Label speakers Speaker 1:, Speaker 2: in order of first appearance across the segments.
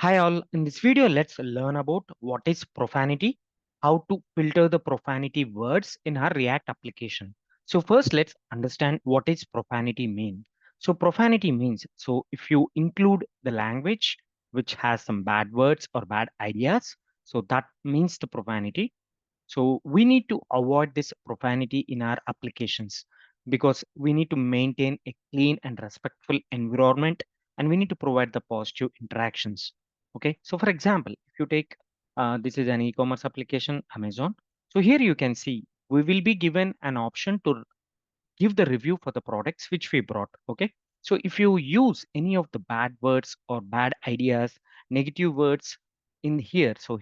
Speaker 1: Hi all, in this video let's learn about what is profanity, how to filter the profanity words in our React application. So first let's understand what is profanity mean. So profanity means, so if you include the language which has some bad words or bad ideas, so that means the profanity. So we need to avoid this profanity in our applications because we need to maintain a clean and respectful environment, and we need to provide the positive interactions. Okay. So for example, if you take this is an e-commerce application, Amazon. So here you can see we will be given an option to give the review for the products which we brought. Okay. So if you use any of the bad words or bad ideas, negative words in here, so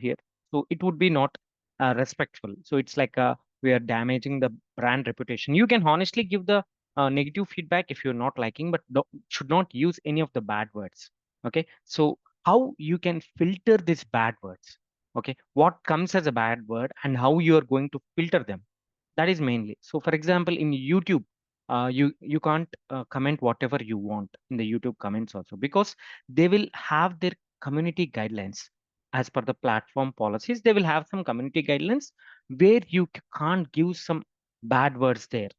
Speaker 1: it would be not respectful. So it's like we are damaging the brand reputation. You can honestly give the negative feedback if you're not liking, but should not use any of the bad words. Okay. So how you can filter these bad words? Okay. What comes as a bad word and how you are going to filter them? That is mainly. So for example, in YouTube, you can't comment whatever you want in the YouTube comments also, because they will have their community guidelines. As per the platform policies, they will have some community guidelines where you can't give some bad words there.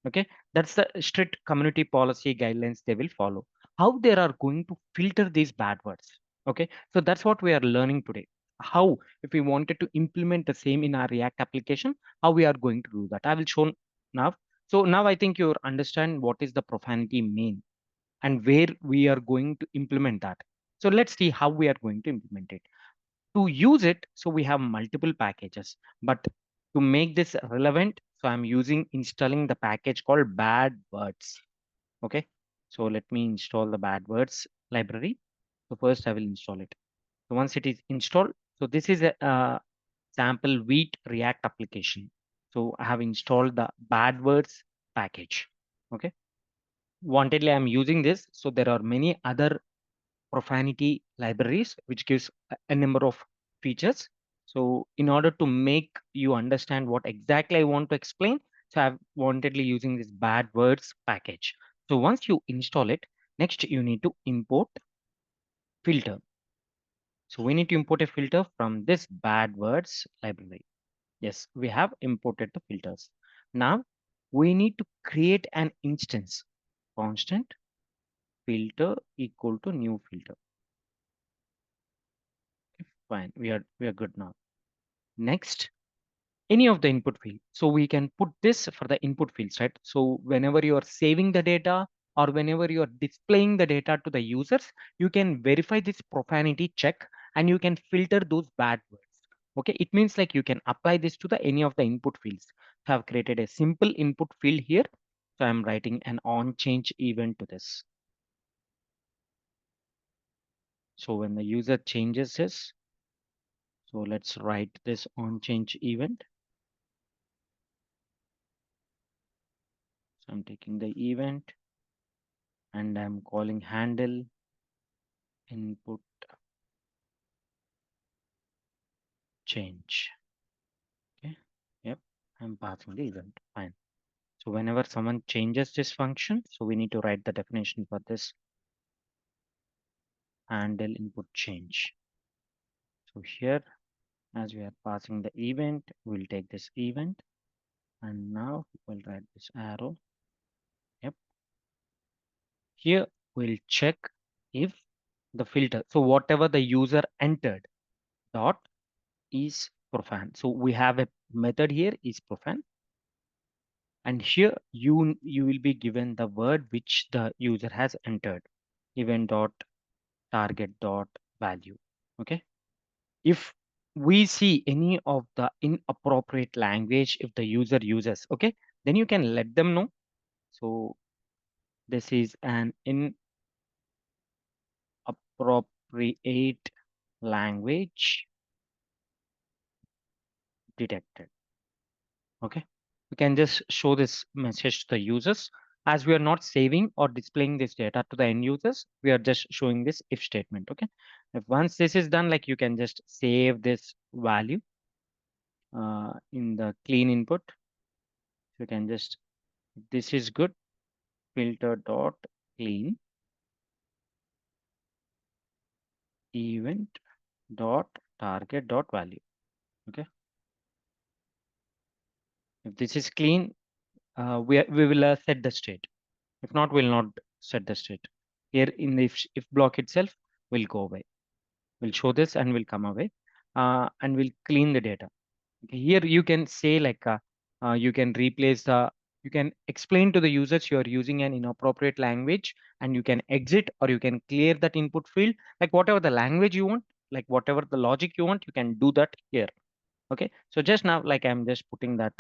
Speaker 1: Okay. That's the strict community policy guidelines they will follow. How they are going to filter these bad words? Okay. So that's what we are learning today. How, if we wanted to implement the same in our React application, how we are going to do that, I will show now. So now I think you understand what is the profanity mean and where we are going to implement that. So let's see how we are going to implement it. To use it, so we have multiple packages, but to make this relevant, so I'm using installing the package called bad words. Okay. So let me install the bad words library. So first I will install it. So once it is installed, so this is a sample wheat React application. So I have installed the bad words package. Okay. Wantedly, I'm using this. So there are many other profanity libraries which gives a number of features. So in order to make you understand what exactly I want to explain, so I've wantedly using this bad words package. So once you install it, next you need to import filter. So we need to import a filter from this bad words library. Yes, we have imported the filters. Now we need to create an instance. Constant filter equal to new filter. Fine, we are good now. Next, any of the input field. So we can put this for the input fields, right? So whenever you are saving the data or whenever you are displaying the data to the users, you can verify this profanity check and you can filter those bad words. Okay, it means like you can apply this to the any of the input fields. So I've created a simple input field here. So I'm writing an on change event to this. So when the user changes this, so let's write this on change event. So I'm taking the event and I'm calling handle input change. Okay. Yep. I'm passing the event. Fine. So whenever someone changes this function, so we need to write the definition for this handle input change. So here, as we are passing the event, we'll take this event and now we'll write this arrow. Yep. Here we'll check if the filter. So whatever the user entered dot is profane. So we have a method here is profane. And here you will be given the word which the user has entered, event dot target dot value. Okay. If we see any of the inappropriate language if the user uses, okay, then you can let them know. So this is an inappropriate language detected. Okay. We can just show this message to the users. As we are not saving or displaying this data to the end users, we are just showing this if statement. Okay. If once this is done, like you can just save this value in the clean input. You can just, this is good, filter dot clean. event dot target dot value. Okay. If this is clean, we will set the state. If not, we'll not set the state. Here in the if block itself, will go away. We'll show this and we'll come away, and we'll clean the data. Okay, here you can say like you can replace the, you can explain to the users you are using an inappropriate language, and you can exit or you can clear that input field, like whatever the language you want, like whatever the logic you want, you can do that here. Okay, so just now, like I'm just putting that,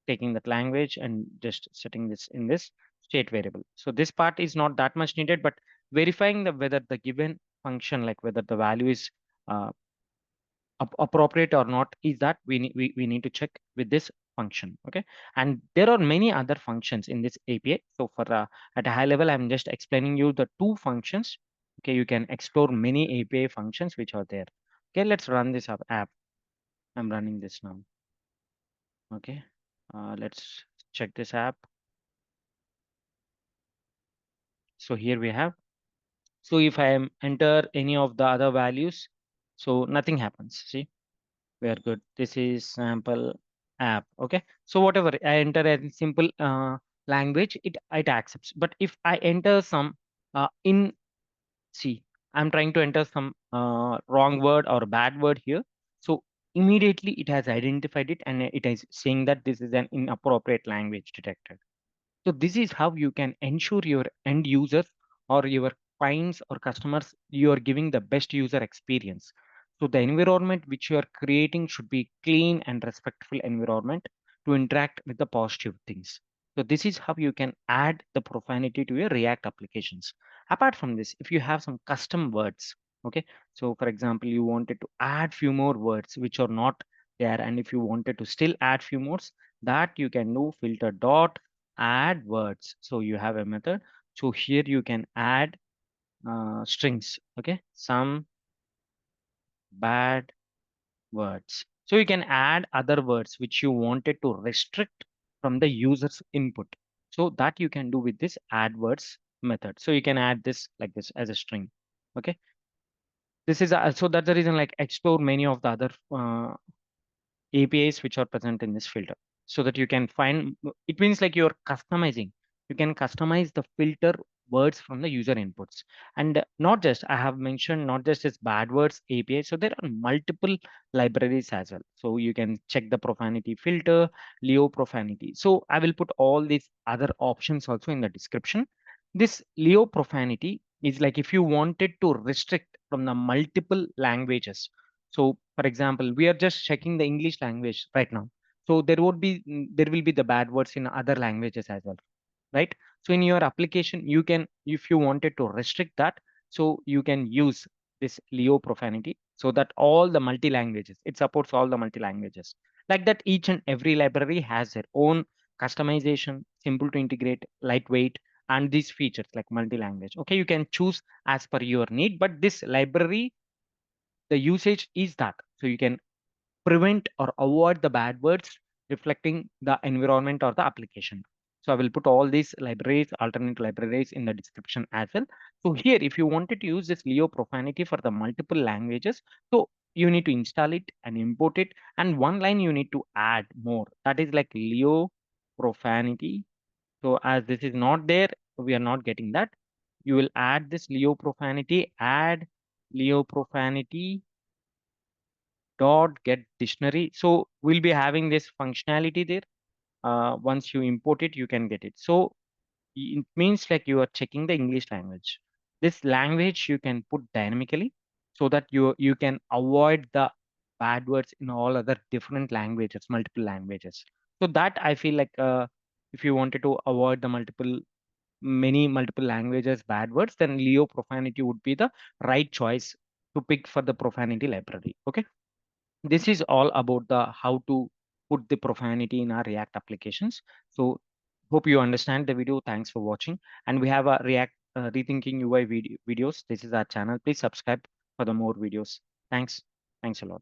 Speaker 1: taking that language and just setting this in this state variable. So this part is not that much needed, but verifying the whether the given function, like whether the value is uh, appropriate or not, is that we need to check with this function. Okay, and there are many other functions in this API. So for at a high level, I'm just explaining you the two functions. Okay, you can explore many API functions which are there. Okay, let's run this app. I'm running this now. Okay, let's check this app. So here we have. So if I am enter any of the other values, so nothing happens. See, we are good. This is sample app. Okay, so whatever I enter a simple language, it accepts. But if I enter some in C, I'm trying to enter some wrong word or bad word here. So immediately it has identified it and it is saying that this is an inappropriate language detected. So this is how you can ensure your end users or your clients or customers, you are giving the best user experience. So the environment which you are creating should be clean and respectful environment to interact with the positive things. So this is how you can add the profanity to your React applications. Apart from this, if you have some custom words, okay. So for example, you wanted to add few more words which are not there, and if you wanted to still add few more, that you can do filter dot add words. So you have a method. So here you can add strings. Okay, some bad words. So you can add other words which you wanted to restrict from the user's input. So that you can do with this add words method. So you can add this like this as a string. Okay, this is so that's the reason, like explore many of the other APIs which are present in this filter, so that you can find, it means like you're customizing. You can customize the filter words from the user inputs. And not just, I have mentioned not just as bad words API. So there are multiple libraries as well. So you can check the profanity filter, leo-profanity. So I will put all these other options also in the description. This leo-profanity is like if you wanted to restrict from the multiple languages. So, for example, we are just checking the English language right now. So there will be the bad words in other languages as well, right? So in your application, you can, if you wanted to restrict that, so you can use this Leo profanity so that all the multi languages, it supports all the multi languages. Like that, each and every library has their own customization, simple to integrate, lightweight, and these features like multi language. Okay, you can choose as per your need, but this library, the usage is that, so you can prevent or avoid the bad words reflecting the environment or the application. So I will put all these libraries, alternate libraries in the description as well. So here, if you wanted to use this Leo profanity for the multiple languages, so you need to install it and import it. And one line you need to add more, that is like Leo profanity. So as this is not there, we are not getting that. You will add this Leo profanity, add Leo profanity dot get dictionary. So we'll be having this functionality there. Once you import it, you can get it. So it means like you are checking the English language. This language you can put dynamically so that you can avoid the bad words in all other different languages, multiple languages. So that I feel like if you wanted to avoid the many multiple languages bad words, then Leo profanity would be the right choice to pick for the profanity library. Okay, this is all about the how to put the profanity in our React applications. So hope you understand the video. Thanks for watching. And we have a React rethinking UI videos. This is our channel. Please subscribe for the more videos. Thanks. Thanks a lot.